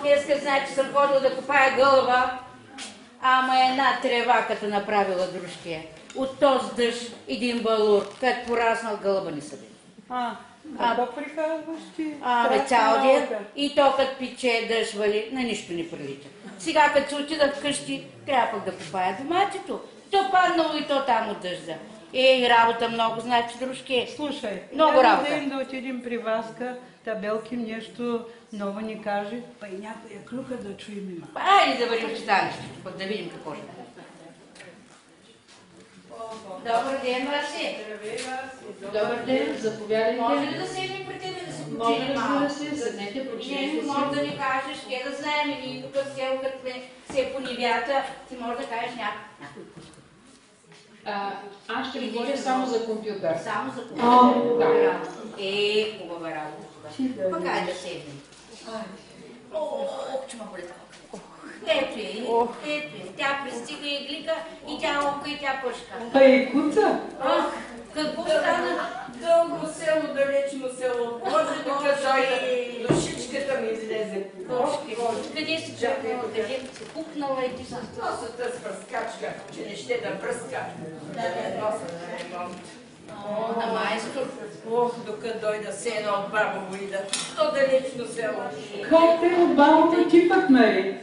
днеска значи съм ходила да копая гълъба, ама една трева като направила дружкия. От този дъжд един балур, като пораснал гълъба не съди. Какво приказваш ти? Бе, цял ден. И то като пиче дъжд вали, на нищо не прилича. Сега като се отида вкъщи, трябва пък да копая доматито. То паднало и то там от дъжда. Работа много, значи, дружки. Слушай, много работа. Да отидем при Васка, Табелки нещо ново ни каже, па и някоя клюка да чуем има. Айде да бъдем в читалището, пък да видим какво ще е. Добър ден, Васи. Добър ден, заповядайте. Може ли да седнем при тебе да се починем? Може, разбира се, седнете, починете си. Може да ни кажеш, ке да знаем и ние тук с село, като се по нивята, ти може да кажеш някой. Аз ще говоря само за компютър. Само за компютър? Хубава работа. Пък айде да седнем. Че ма болят. Ето е. Тя пристига и глика, и тя лопка, и тя пъшка. Па и куца? Какво стана? Дълго село, далечно село. Може да дойде, душичката ми излезе. Къде си чакала? Къде си купнала и ти са? Носата с пръскачка, че не ще да пръска. Да не носа на ремонт. На майстор. Докато дойда сено от Бабово и да. То далечно село. Как те от Бабово ти пък, нали?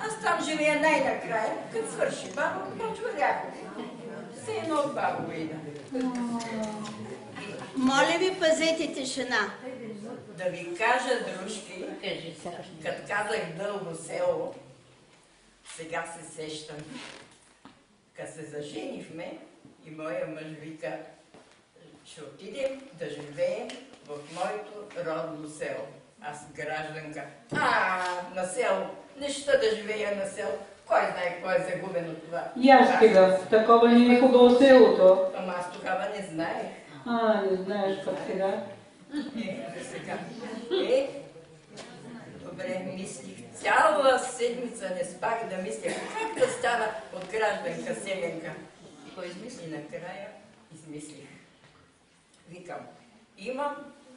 Аз там живея най-накрая. Като свърши Бабово, почва Ряхово. Сено от Бабово и да. Моля ви, пазете тишина. Да ви кажа, дружки, като казах дълго село, сега се сещам. Като се заженихме и моя мъж вика, ще отидем да живеем в моето родно село. Аз гражданка. На село. Неща да живея на село. Кой знае кой е загубено това? И аз сега, такова ни е хубаво селото. Ама аз тогава не знаех. Не знаеш пък сега. Сега. Добре, мислих. Цяла седмица не спах да мисля как да стана от гражданка селенка. Кой измисли? И накрая измислих. Викам, имам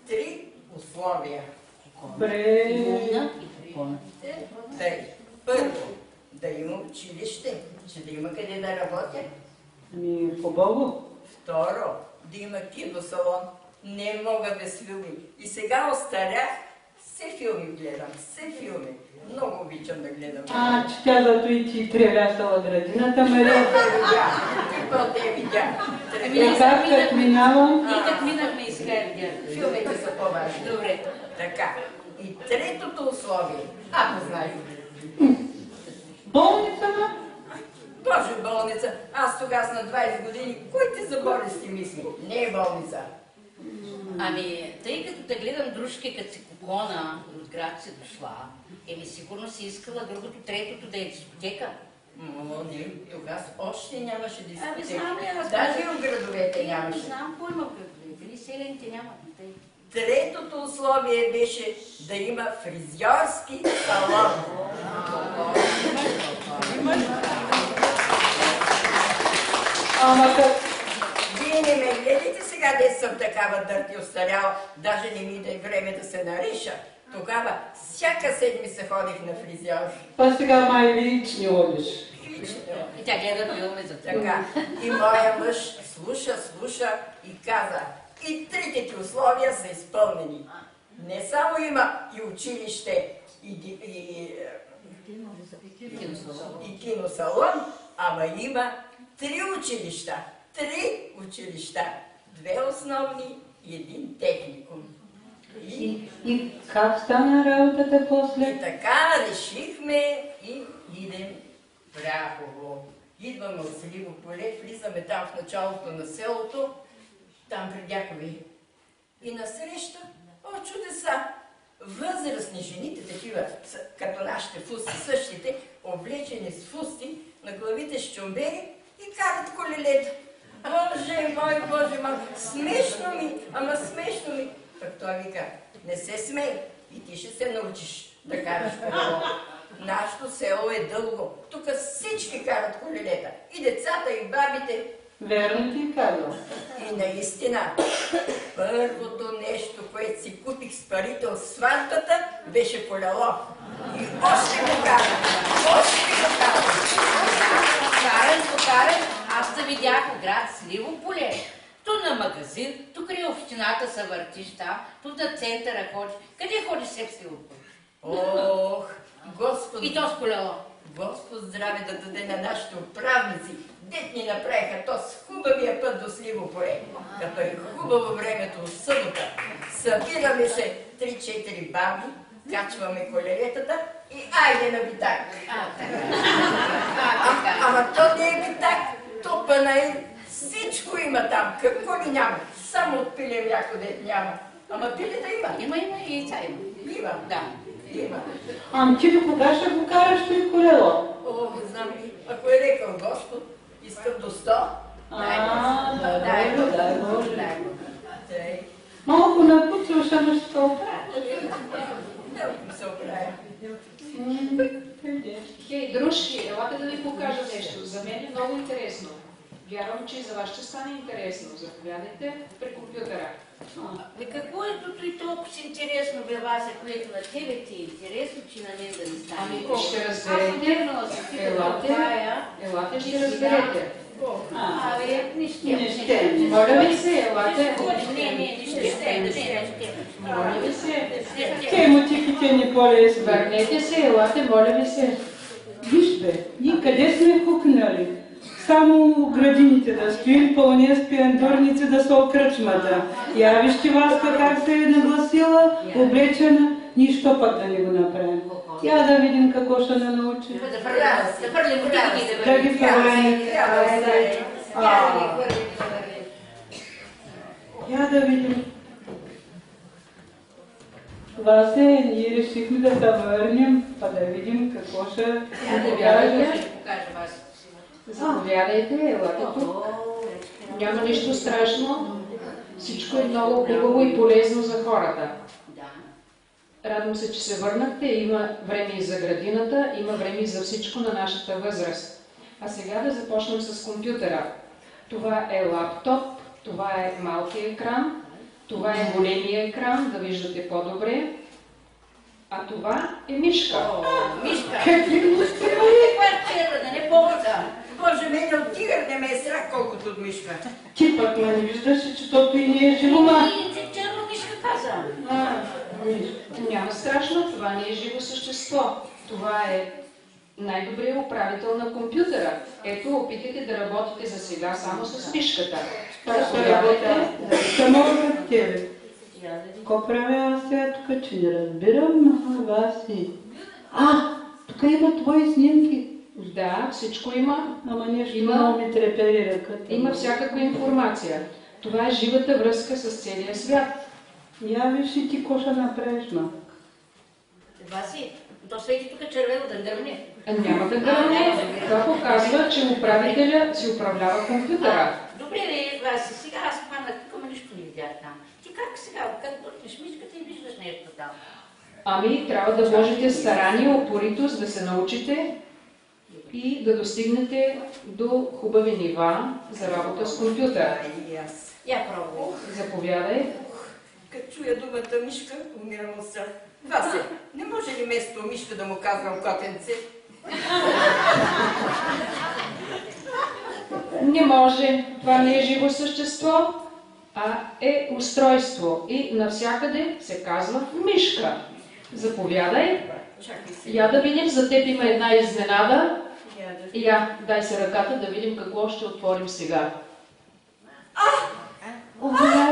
3 условия. Добре. Първо, да има училище, че да има къде да работя. Хубаво. Второ, да има киносалон. Не мога без филми. И сега остарях, все филми гледам, все филми. Много обичам да гледам. Че тя зато и ти тревясала градината, Мария. Ти по-те видя. Как минавам? Ние как минахме и сега я видях. Филмите са по-важни. Добре. Така. И третото условие. Ако знаеш. Болница, ма? Боже, болница. Аз тогава на 20 години. Кой ти за болести мисли? Не е болница. Тъй като те гледам дружки, като си купона от град си дошла, сигурно си искала другото, третото да е дискотека. Не, тогава още нямаше дискотека. Знам ли, аз даже и в градовете нямаше. Знам кой има в градовете, или селените нямат. Третото условие беше да има фризьорски салон. Вие не ме гледайте сега, де съм такава дърти остаряла, даже не ми дай време да се нариша. Тогава всяка седмица ходих на фризьор. Па сега май лични одиш. И тя гледа филми за така. И моя мъж слуша и каза, и трите ти условия са изпълнени. Не само има и училище, и киносалон, ама има 3 училища. 3 училища. 2 основни и 1 техникум. И как стана работата после? И така решихме и идем в Ряхово. Идваме от Сливо поле, влизаме там в началото на селото, там при Дякови. И насреща, чудеса! Възрастни жените, такива, като нашите фусти, същите, облечени с фусти, на главите с чомбери и карат колелета. Боже мой, смешно ми, ама смешно ми. Пък той вика, не се смей и ти ще се научиш да караш колело. Нашето село е дълго, тук всички карат колелета, и децата, и бабите. Верно ти казвам. И наистина, първото нещо, което си купих с парите от сватбата, беше поляло. И още го кара, още го кара. Карен, аз те видях в град Сливо поле. Ту на магазин, тук край общината се въртиш там, тут на центъра ходиш. Къде ходиш се в Сливо поле? Ох, Господ, И то с колело. Господ здраве да даде на нашите управници. Дет ни направиха то с хубавия път до Сливо поле. Като е хубаво времето от събота. Събираме се 3-4 баби, качваме колелетата и айде на битак. Ама то не е битак, то панаир. Всичко има там, какво ли няма. Само от пиле мляко дет няма. Ама пиле да има. Има и яйца има. Има. Да. Има. Ам ти до кога ще го караш той колело? О, не знам ли, ако е рекал Господ, искам до 100. Дай Боже. Тъй. Малко напуцваш, ама ще се оправиш. Не се оправя. Хей, дружки, елате да ви покажа нещо. За мен е много интересно. Вярвам, че и за вас ще стане интересно. Заповядайте при компютъра. Бе, какво е тук и толкова си интересно, бе, Вася, което на тебе ти е интересно, че на мен да не стане? Ами, ще Аз разберете. отдевнала си ти Елате. Елате, ще разберете. Абе, не ще. Не ще. Моля ви се, елате. Не ще. Моля ви се. Те мотивите ни по-лесно. Върнете се, елате, моля ви се. Виж бе, ние къде сме хукнали? Само градините да стоим, пълния спиандурници да са окръчмата. Я вижте Васка как се е нагласила, облечена, нищо пък да не го направим. Я да видим какво ще не научи. Да фърлим бутилки Да ги фърлим. Я да видим. Васе, ние решихме да се върнем, па да видим какво ще покажем. Заповядайте, елате тук. Няма нищо страшно. Всичко е много хубаво и полезно за хората. Радвам се, че се върнахте. Има време и за градината, има време и за всичко на нашата възраст. А сега да започнем с компютъра. Това е лаптоп, това е малкият екран, това е големия екран, да виждате по-добре. А това е мишка. Мишка. Какви Квартира, да не полза. Боже, мене от тигър не ме е страх, колкото от мишка. Ти пък ме не виждаш, че тото и не е живо, ма. Черно мишка каза. Няма страшно, това не е живо същество. Това е най-добрият управител на компютъра. Ето, опитайте да работите за сега само с мишката. Как ще работя? Само от тебе. Ко правя аз сега тук, че не разбирам, Васи. Тук има твои снимки. Да, всичко има. Ама нещо Има. много ми трепери ръката. Има всякаква информация. Това е живата връзка с целия свят. Я виж и ти ко ще направиш, ма. Васи, то свети тук червено да гърне. Няма да гърне. Това показва, че управителя си управлява компютъра. Добре, бе, Васи, сега аз хванах тук, ама нищо не видях там. Ти как сега, как бъркнеш мишката и виждаш нещо там? Ами, трябва да вложите старание, упоритост, да се научите и да достигнете до хубави нива за работа с компютъра. И аз. Я пробвай. Заповядай. Като чуя думата мишка, умирам от страх. Васе, не може ли вместо мишка да му казвам котенце? Не може. Това не е живо същество, а е устройство. И навсякъде се казва мишка. Заповядай. Чакай се. Я да видим, за теб има една изненада. Я да Я, дай се ръката да видим какво ще отворим сега.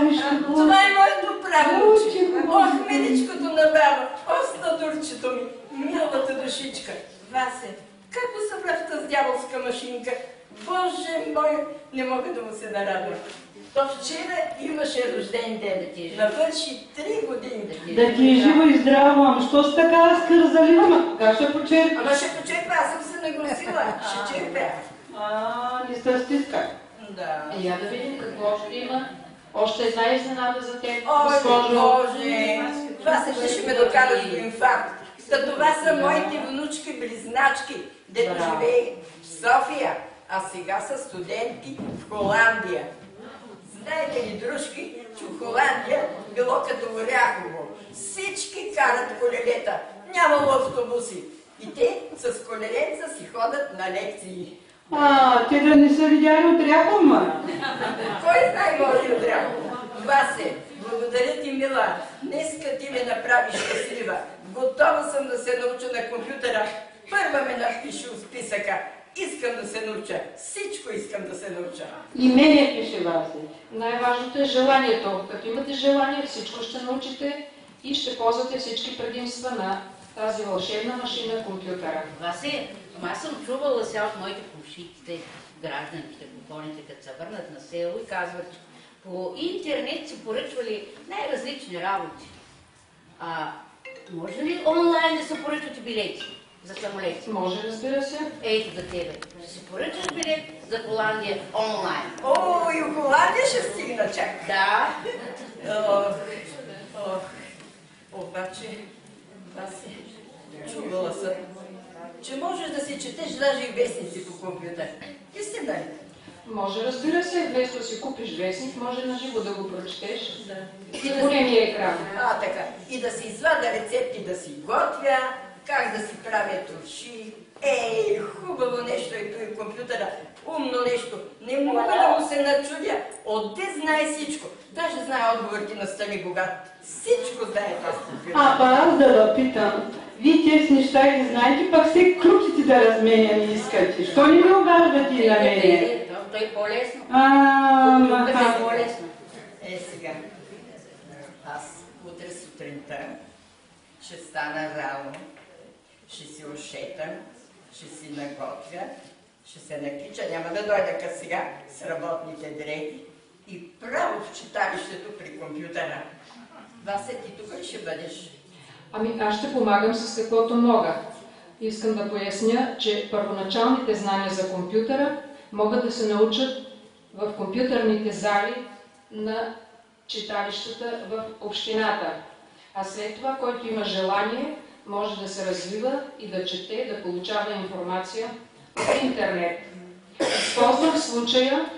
Виж какво. Това е моето правилче. Ох, миличкото на баба. Ох, стадурчето ми. Милата душичка. Васе, как го събра в тази дяволска машинка? Боже мой, не мога да му се нарадвам. То вчера имаше рожден ден. Навърши 3 години. Да ти е живо и здраво, ама що с така скързалива? Как ще почерпиш? Ама ще почерпя, аз съм се нагласила. Ще черпя. Не се стиска. Да. Я да видим какво още има. Още една изненада за теб, Ой, госпожо. Боже! Това се ще ме докараш до инфаркт. Та това са моите внучки-близначки, дето Браво. живее в София, а сега са студентки в Холандия. Знаете ли, дружки, че в Холандия било като Оряхово. Всички карат колелета, нямало автобуси. И те с колеленца си ходят на лекции. Те да не са видяли отряхома. Кой знае, може и отряхома. Васе, благодаря ти, мила. Днеска ти ме направиш щастлива. Готова съм да се науча на компютъра. Първа ме напиши от списъка. Искам да се науча. Всичко искам да се науча. И мене пише Васе. Най-важното е желанието. Като имате желание, всичко ще научите и ще ползвате всички предимства на тази вълшебна машина компютъра. Васе, аз съм чувала сега от моите комшите, гражданките, бутоните, като се върнат на село и казват, по интернет си поръчвали най-различни работи. Може ли онлайн да се поръчват билети за самолети? Може, разбира се. Ето за тебе. Ще си поръчаш билет за Холандия онлайн. О, и в Холандия ще стигна чак. Да. Обаче, Васе, чувала съм, че можеш да си четеш даже и вестници по компютър. Истина ли? Може, разбира се, вместо да си купиш вестник, може на живо да го прочетеш. И на големия екран. Така. И да си извада рецепти, да си готвя, как да си правя турши. Хубаво нещо е той компютъра. Умно нещо. Не мога да му се начудя. Отде знае всичко. Даже знае отговорите на Стали Богат. Всичко знае този компютър. Аз да питам. Вие тези неща ги знаете, пак все крупите да разменя не искате. Що не ми обаждате и на мене? Той е по-лесно. Маха. Е по-лесно. Сега. Аз утре сутринта ще стана рано, ще си ошетам, ще си наготвя, ще се накича, няма да дойда като сега с работните дрехи и право в читалището при компютъра. Васе, ти тук ли ще бъдеш? Аз ще помагам с каквото мога. Искам да поясня, че първоначалните знания за компютъра могат да се научат в компютърните зали на читалищата в общината. А след това, който има желание, може да се развива и да чете, да получава информация от интернет. Използвам случая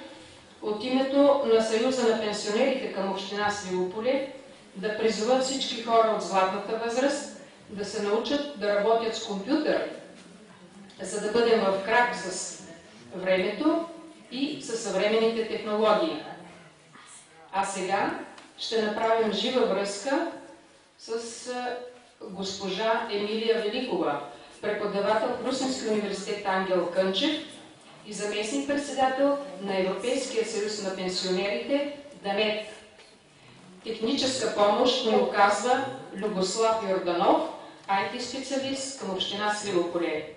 от името на Съюза на пенсионерите към община Свилополе да призова всички хора от златната възраст да се научат да работят с компютър, за да бъдем в крак с времето и със съвременните технологии. А сега ще направим жива връзка с госпожа Емилия Великова, преподавател в Русенския университет Ангел Кънчев и заместник-председател на Европейския съюз на пенсионерите ДАНЕТ. Техническа помощ ни оказва Любослав Йорданов, IT-специалист към община Свилополе.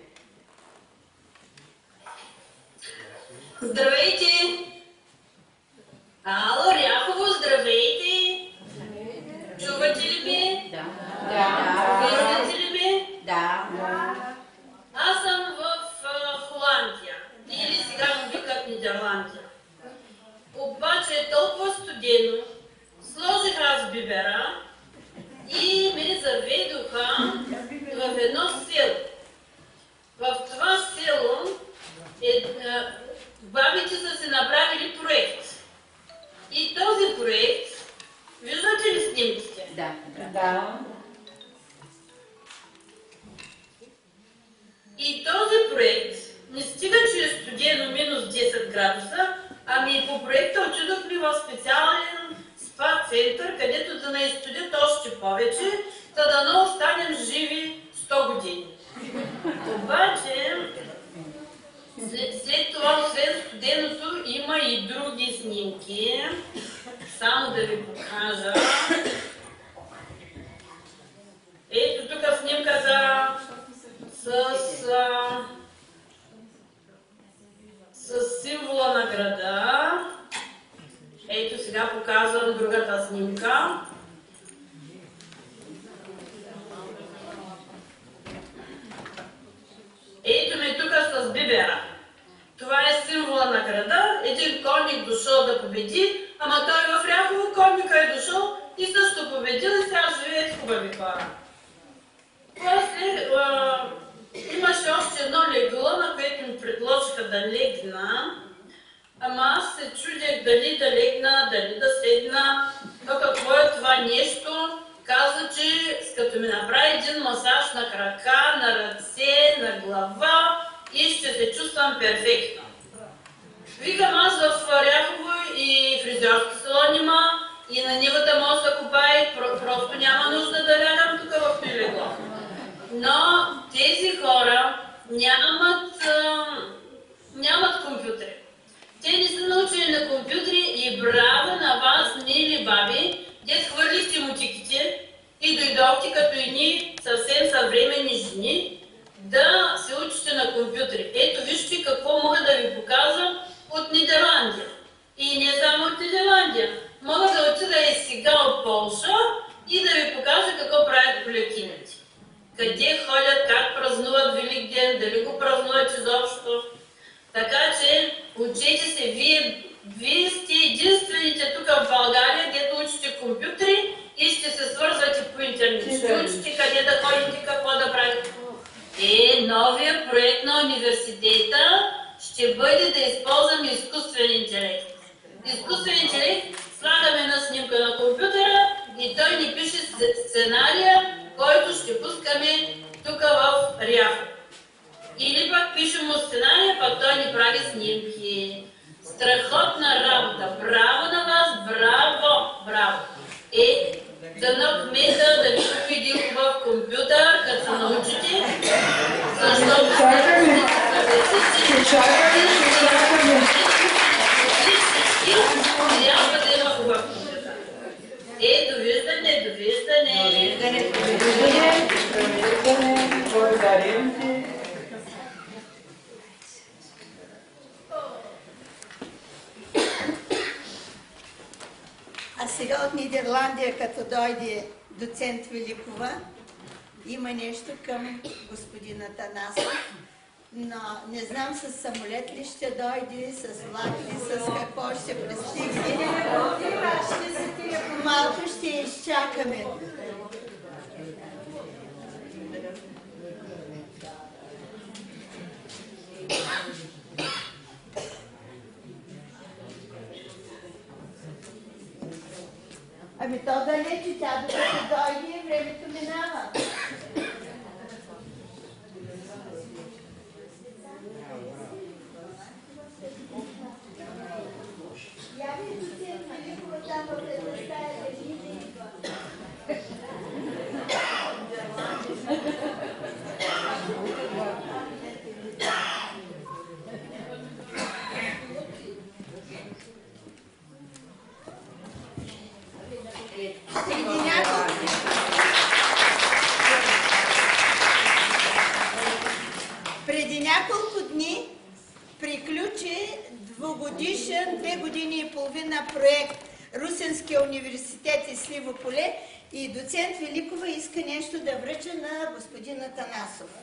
Здравейте! Ало, Ряхово, здравейте! Чувате ли ме? Да. Виждате ли ме? Да. Аз съм в Холандия. Или сега му викат Нидерландия. Обаче е толкова студено. Сложих аз бибера и ме заведоха в едно село. В това село бабите са се направили проект. И този проект, виждате ли снимките? Да. И този проект не стига, че е студено минус 10 градуса, ами по проекта отидохме в специален спа център, където да не изстудят още повече, за да не останем живи 100 години. Обаче, след това, освен студеното, има и други снимки. Само да ви покажа. Ето тук снимката с символа на града. Ето сега показвам другата снимка. Ето ме тук с бибера. Това е символа на града. Един конник дошъл да победи, ама той в Ряхово конника е дошъл и също победил и сега живеят хубави хора. После имаше още едно легло, на което ми предложиха да легна. Ама аз се чудех дали да легна, дали да седна, то какво е това нещо, каза, че като ми направи един масаж на крака, на ръце, на глава и ще се чувствам перфектно. Викам, аз в Ряхово и фризьорски салон има, и на нивата може да копае, просто няма нужда да лягам тук в легло. Но тези хора нямат компютри. Те не са научени на компютри и браво на вас, мили баби, де хвърлихте мутиките и дойдохте като едни съвсем съвременни жени да се учите на компютри. Ето вижте какво мога да ви покажа от Нидерландия. И не само от Нидерландия. Мога да отида и сега от Полша и да ви покажа какво правят полякините. Къде ходят, как празнуват Велик ден, дали го празнуват изобщо. Така че учете се, вие сте единствените тук в България, дето учите компютри и ще се свързвате по интернет. Ще учите къде да ходите, какво да правите. Новия проект на университета ще бъде да използваме изкуствен интелект. Изкуствен интелект слагаме на снимка на компютъра и той ни пише сценария, който ще пускаме тук в Ряхово. Или пък пишем му сценария, пък той ни прави снимки. Страхотна работа. Браво на вас, браво, браво. Дано кмета да ви купи един хубав компютър, като се научите, защото Чакаме. трябва да има хубав компютър. Довиждане, довиждане. Благодарим ти. А сега от Нидерландия, като дойде доцент Великова, има нещо към господин Атанасов. Но не знам с самолет ли ще дойде, с влак ли, с какво ще пристигне. Малко ще изчакаме. Ами то далече, тя докато дойде, времето минава. Я ви доцент Великова там в една стая лежи да идва. Преди няколко дни приключи двугодишен, 2 години и половина проект Русенския университет и Сливо поле и доцент Великова иска нещо да връча на господин Атанасов.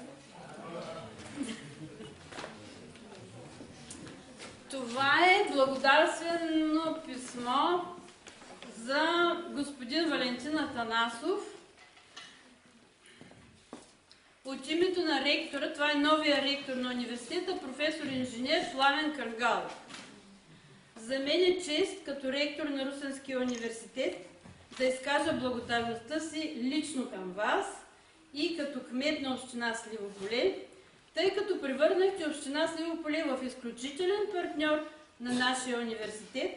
Това е благодарствено писмо за господин Валентин Атанасов. От името на ректора, това е новия ректор на университета, професор-инженер Пламен Каргалов. За мен е чест, като ректор на Русенския университет, да изкажа благодарността си лично към вас и като кмет на община Сливо поле, тъй като превърнахте община Сливо поле в изключителен партньор на нашия университет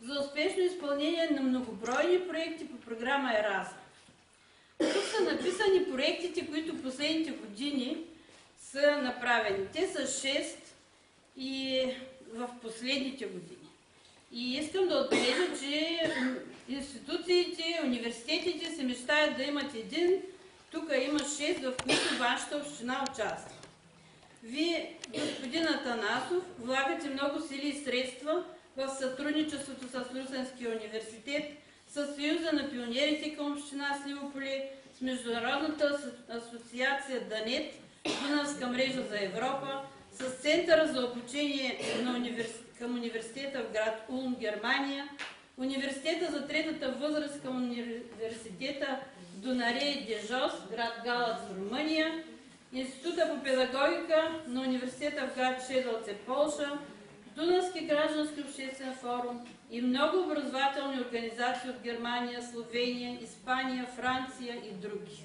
за успешно изпълнение на многобройни проекти по програма Еразъм. Тук са написани проектите, които последните години са направени. Те са 6 и в последните години. И искам да отбележа, че институциите, университетите се мечтаят да имат един. Тук има 6, в които вашата община участва. Вие, господин Атанасов, влагате много сили и средства в сътрудничеството с Русенския университет, с Съюза на пионерите към община Сливо поле, с Международната асоциация ДАНЕТ, Дунавска мрежа за Европа, с Центъра за обучение към университета в град Улм, Германия, Университета за третата възраст към университета Дунарей Дежос, град Галац, Румъния, Института по педагогика на университета в град Шедълце, Полша, Дунавски граждански обществен форум, и много образователни организации от Германия, Словения, Испания, Франция и други,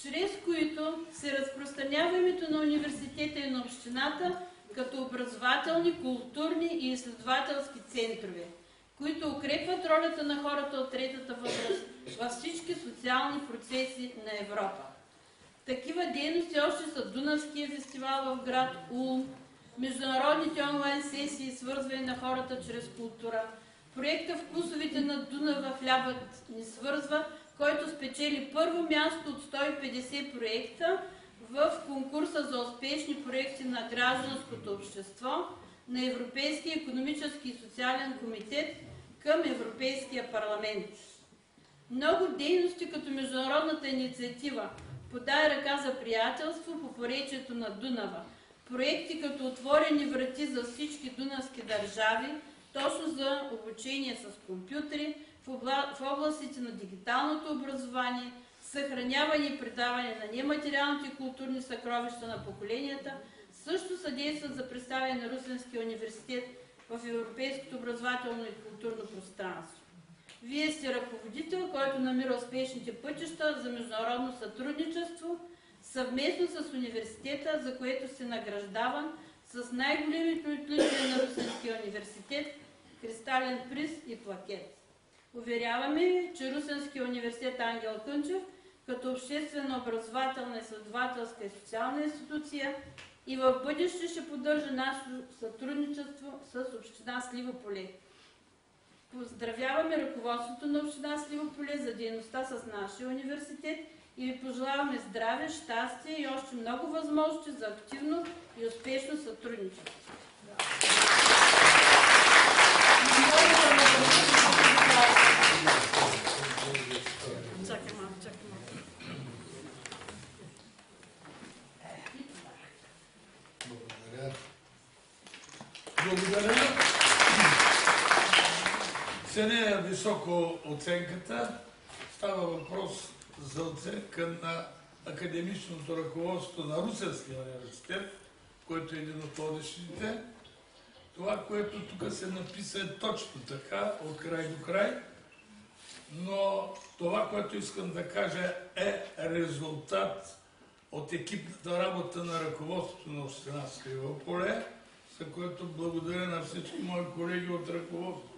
чрез които се разпространява името на университета и на общината като образователни, културни и изследователски центрове, които укрепват ролята на хората от третата възраст във всички социални процеси на Европа. Такива дейности още са Дунавския фестивал в град Улм, международните онлайн сесии, свързване на хората чрез култура, проекта Вкусовите на Дунава хлябът ни свързва, който спечели първо място от 150 проекта в конкурса за успешни проекти на гражданското общество на Европейския икономически и социален комитет към Европейския парламент. Много дейности, като международната инициатива "Подай ръка за приятелство" по поречието на Дунава, проекти като "Отворени врати за всички дунавски държави", точно за обучение с компютри в областите на дигиталното образование, съхраняване и предаване на нематериалните културни съкровища на поколенията, също съдействат за представяне на Русенския университет в европейското образователно и културно пространство. Вие сте ръководител, който намира успешните пътища за международно сътрудничество съвместно с университета, за което сте награждаван с най-големите отличия на Русенския университет – кристален приз и плакет. Уверяваме, че Русенския университет Ангел Кънчев, като обществена, образователна, изследователска и социална институция, и в бъдеще ще поддържа нашето сътрудничество с община Сливо поле. Поздравяваме ръководството на община Сливо поле за дейността с нашия университет и ви пожелаваме здраве, щастие и още много възможности за активно и успешно сътрудничество. Благодаря. Ценя високо оценката. Става въпрос за оценка на академичното ръководство на Русенския университет, който е един от водещите. Това, което тук се написа, е точно така, от край до край, но това, което искам да кажа, е резултат от екипната работа на ръководството на община Сливо поле, за което благодаря на всички мои колеги от ръководството.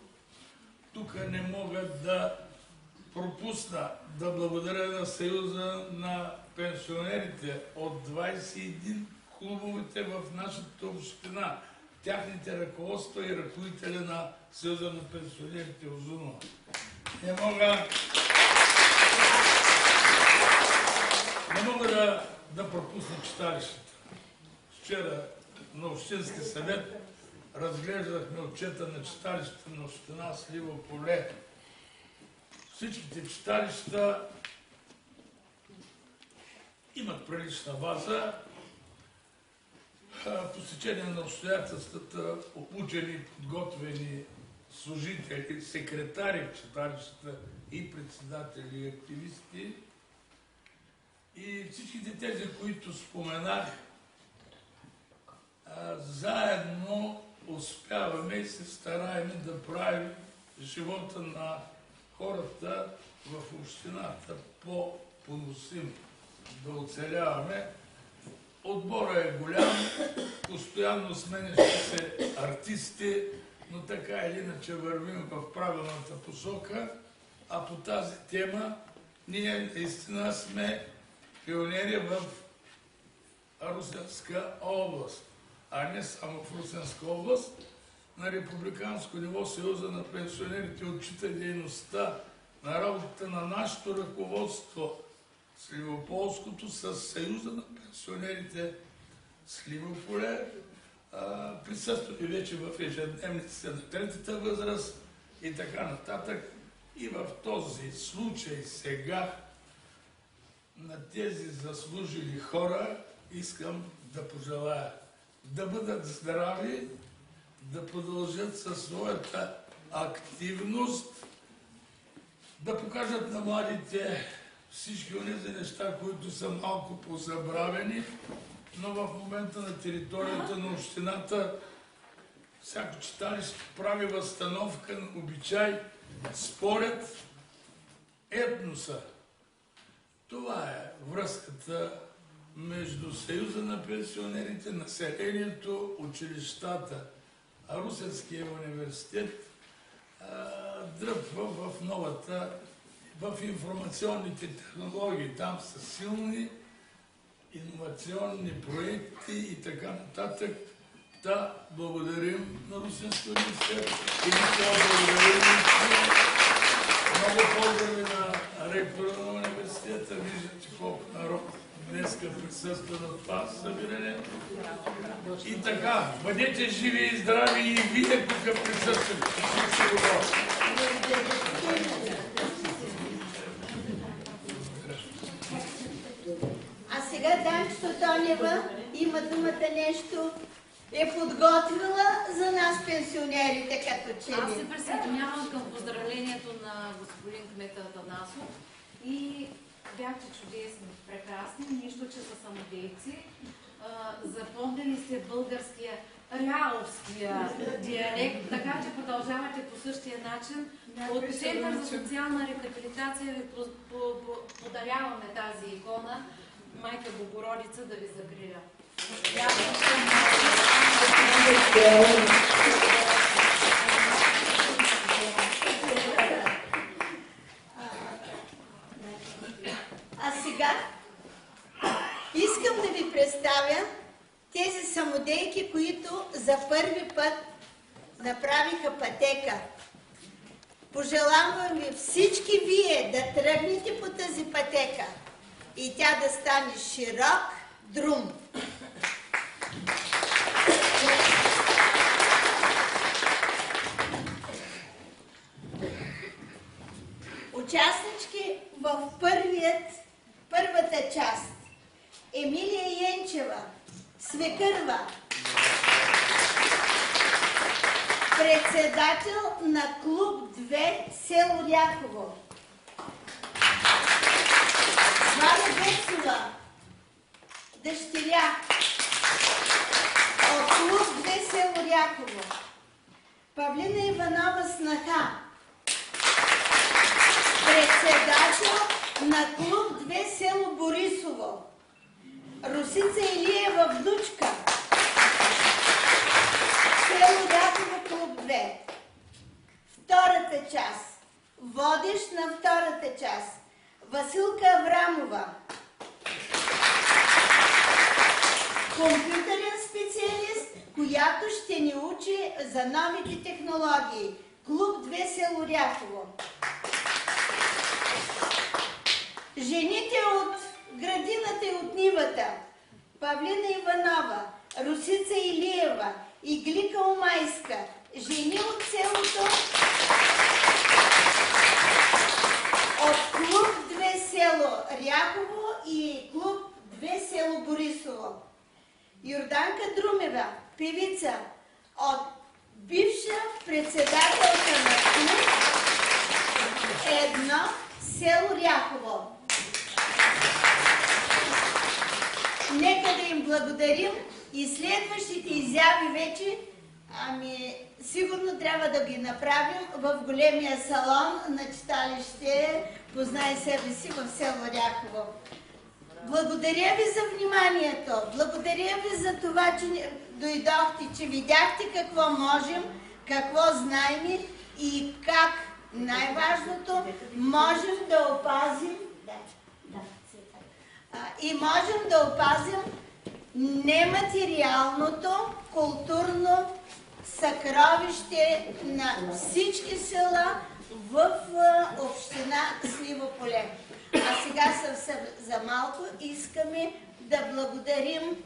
Тук не мога да пропусна да благодаря на Съюза на пенсионерите от 21 клубовете в нашата община, тяхните ръководства и ръководителя на Съюза на пенсионерите Озунова. Не мога да пропусна читалищата. Вчера на Общински съвет разглеждахме отчета на читалищата на община Сливо поле. Всичките читалища имат прилична база, по стечение на обстоятелствата, обучени, подготвени служители, секретари в читалищата и председатели и активисти. И всичките тези, които споменах, заедно успяваме и се стараем да правим живота на хората в общината по-поносим, да оцеляваме. Отбора е голям, постоянно сменящи се артисти, но така или иначе вървим в правилната посока, а по тази тема ние наистина сме пионери в Русенска област, а не само в Русенска област. На републиканско ниво Съюза на пенсионерите отчита дейността на работата на нашето ръководство Сливополското с Съюза на пенсионерите Сливо поле. Присъстваме вече в ежедневниците на третата възраст и така нататък. И в този случай сега на тези заслужили хора искам да пожелая да бъдат здрави, да продължат със своята активност, да покажат на младите всички онези неща, които са малко позабравени, но в момента на територията на общината всяко читалище прави възстановка на обичай според етноса. Това е връзката между Съюза на пенсионерите, населението, училищата. А Русенския университет дръпва в информационните технологии. Там са силни иновационни проекти и така нататък. Да, благодарим на Русенския университет и благодарим много поздрави на ректора на университета. Виждате колко народ днеска присъства на това събиране. И така, бъдете живи и здрави и вие тук присъствате. А сега Данчето Тонева има думата нещо, е подготвила за нас пенсионерите като че ли. Аз се присъединявам към поздравлението на господин кмета Атанасов и бяхте чудесни, прекрасни, нищо, че са самодейци. Запомнили сте българския ряловския диалект, така че продължавате по същия начин. От Център за социална рехабилитация ви подаряваме тази икона, Майка Богородица да ви закриля. А сега искам да ви представя тези самодейки, които за първи път направиха пътека. Пожелавам ви всички вие да тръгнете по тази пътека и тя да стане широк друм. Участнички в първата част: Емилия Янчева, свекърва, председател на клуб 2 село Ряхово. Валя Бецова, дъщеря от клуб 2 село Ряхово. Павлина Иванова, снаха, председател на клуб 2 село Борисово. Русица Илиева, внучка, село Ряхово, клуб 2. Втората част, водещ на втората част, Василка Аврамова, компютърен специалист, която ще ни учи за новите технологии. Клуб 2 село Ряхово. Жените от градината и от нивата: Павлина Иванова, Русица Илиева и Глика Омайска. Жени от селото от клуб 2 село Ряхово и клуб 2 село Борисово. Йорданка Друмева, певица от бивша председателка на клуб 1 село Ряхово. Нека да им благодарим и следващите изяви вече, сигурно трябва да ги направим в големия салон на читалище Познай себе си в село Ряхово. Благодаря ви за вниманието, благодаря ви за това, че дойдохте, че видяхте какво можем, какво знаем и как, най-важното, можем да опазим нематериалното културно съкровище на всички села в община Сливо поле. А сега съвсем за малко искаме да благодарим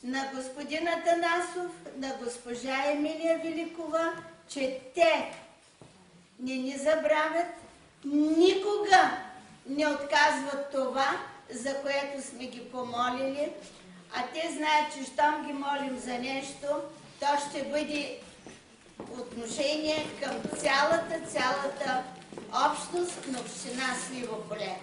на господин Атанасов, на госпожа Емилия Великова, че те не ни забравят, никога не отказват това, за което сме ги помолили, а те знаят, че щом ги молим за нещо, то ще бъде отношение към цялата общност на община Сливо поле.